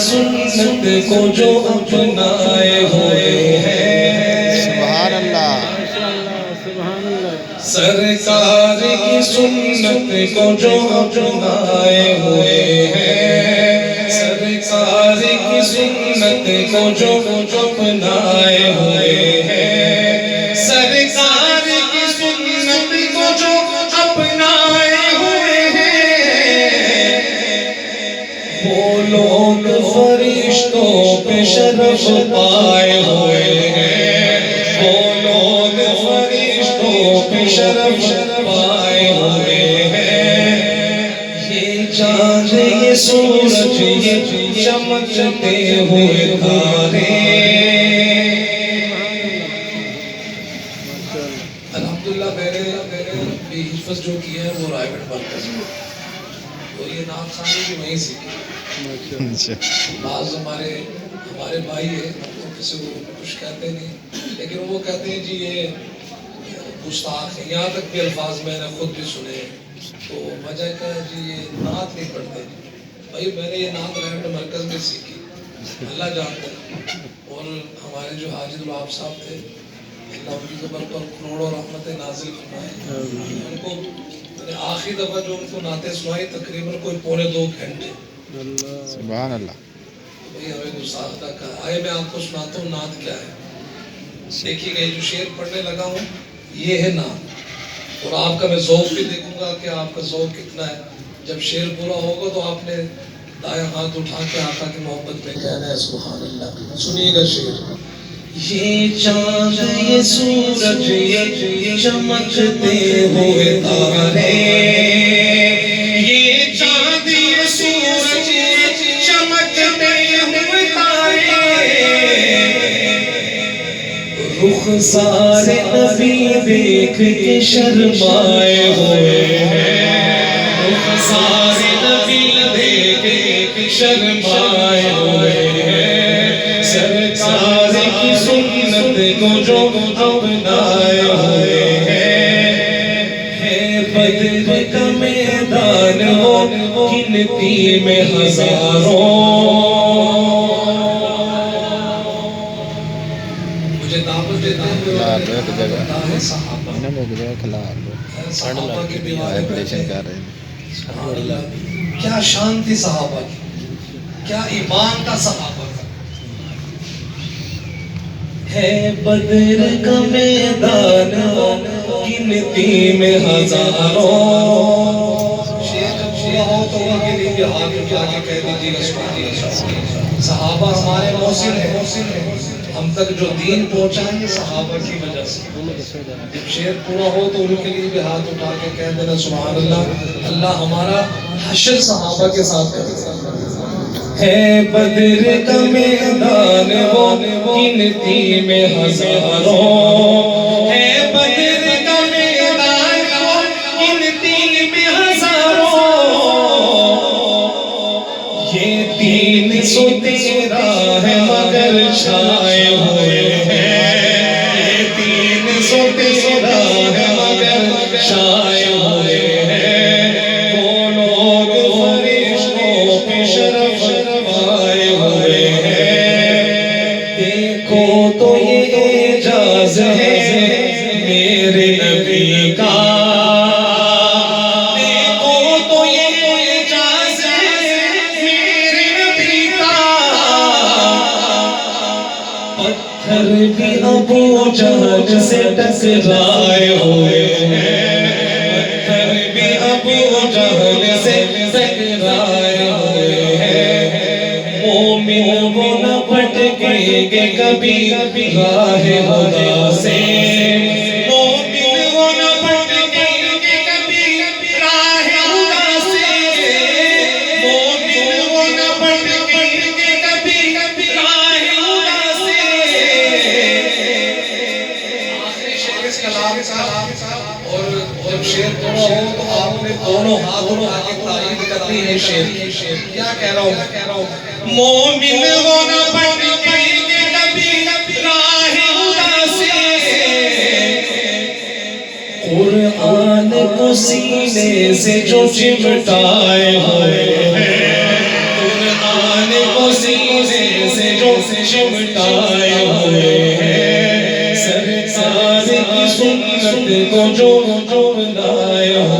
سنت کو جو اپنائے ہوئے ہیں، سبحان اللہ، سرکار کی سنت کو جو اپنائے ہوئے ہیں، سرکار کی سنت کو جو اپنائے ہوئے ہیں، سرکار کی سنت کو جو اپنائے ہوئے ہیں، وہ لوگ فرشتوں پہ شرف پائے ہوئے ہیں، وہ لوگ فرشتوں پہ شرف پائے ہوئے ہیں، یہ چاند یہ سورج یہ چمکتے ہوئے تارے۔ الحمدللہ میں نے بھی حفظ جو کیا ہے وہ رائے گڑھ مرکز میں، تو یہ نعت خوانی بھی وہیں سیکھی۔ بعض ہمارے بھائی ہیں، ہم تو کسی کو کچھ کہتے نہیں، لیکن وہ کہتے ہیں جی یہ گستاخ ہے، یہاں تک بھی الفاظ میں نے خود بھی سنے، تو وجہ کیا ہے جی یہ نعت نہیں پڑھتے۔ بھائی میں نے یہ نعت رائے گڑھ مرکز میں سیکھی، اللہ جانتا ہے، اور ہمارے جو حاجی الوہاب صاحب تھے، اللہ ان کی قبر پر کروڑوں رحمتیں نازل فرمائے، ان کو میں نے آخری دفعہ جو ان کو نعتیں سنائی تقریباً کوئی پونے 2 گھنٹے۔ سبحان اللہ۔ بھئی ہمیں گستاخ نہ کہا، آئے میں آپ کو سناتا ہوں نعت کیا ہے۔ دیکھیے گا یہ جو شعر پڑھنے لگا ہوں یہ ہے نعت، اور آپ کا میں ذوق بھی دیکھوں گا کہ آپ کا ذوق کتنا ہے۔ جب شعر پورا ہوگا تو آپ نے دائیں ہاتھ اٹھا کے آقا کی محبت میں کہنا ہے سبحان اللہ۔ سنیے گا شعر۔ یہ چاند یہ سورج یہ چمکتے ہوئے تارے، یہ چاند یہ سورج یہ چمکتے ہوئے تارے، رخسار نبی دیکھ کے شرمائے ہوئے ہیں، رخسار نبی دیکھ کے شرمائے ہوئے ہیں، سرکار کی سنت کو جو اپنائے ہوئے ہیں، بدر کا میدان ہو گنتی میں ہزاروں، مجھے دعوت دیتا ہے صحابہ کے دیوانے بیٹھے، سبحان اللہ، کیا شان تھی صحابہ کی، کیا ایمان کا صحابہ کا ہے۔ بدر کا میدان گنتی میں ہزاروں، شیخ ہو تو ان کے لیے ہاتھ اٹھا کے کہہ دیجیے سبحان اللہ۔ صحابہ ہمارے موصل ہیں، ہم تک جو دین پہنچا ہے صحابہ کی وجہ سے۔ جب شعر پورا ہو تو ان کے لیے بھی ہاتھ اٹھا کے کہہ دینا سبحان اللہ۔ اللہ ہمارا حشر صحابہ کے ساتھ کرے۔ ہے بدر کا میدان وہ گنتی میں ہزاروں، ہے بدر کا میدان وہ گنتی میں ہزاروں، یہ 313 ہے مگر چھائے ہوئے ہیں، یہ 313 ہے مگر چھائے ہوئے ہیں، وہ لوگ فرشتوں پہ شرف پائے ہوئے ہیں، دیکھو تو یہ اعجاز ہے میرے نبی کا، دیکھو تو یہ اعجاز ہے میرے نبی کا، پتھر بھی ابو جہل سے ٹکرائے ہوئے ہیں، پتھر بھی ابو جہل سے ٹکرائے ہوئے ہیں، مومن وہ نہ بھٹکیں گے کبھی راہ خدا سے، مومن وہ نہ بھٹکیں گے کبھی راہ خدا سے، مومن وہ نہ بھٹکیں گے کبھی راہ خدا سے۔ آخری شعر اس کلام کا، اور جب شعر پورا ہو تو آپ نے دونوں ہاتھ اٹھا کے تائید کرنی ہے شعر کی۔ کیا کہہ رہا ہوں؟ مومن وہ نہ بھٹکیں گے کبھی راہ خدا سے، قرآن کو سینے سے جو چمٹائے ہوئے ہیں، قرآن کو سینے سے چمٹائے ہوئے ہیں سرکار کی سنت کو جو اپنائے ہوئے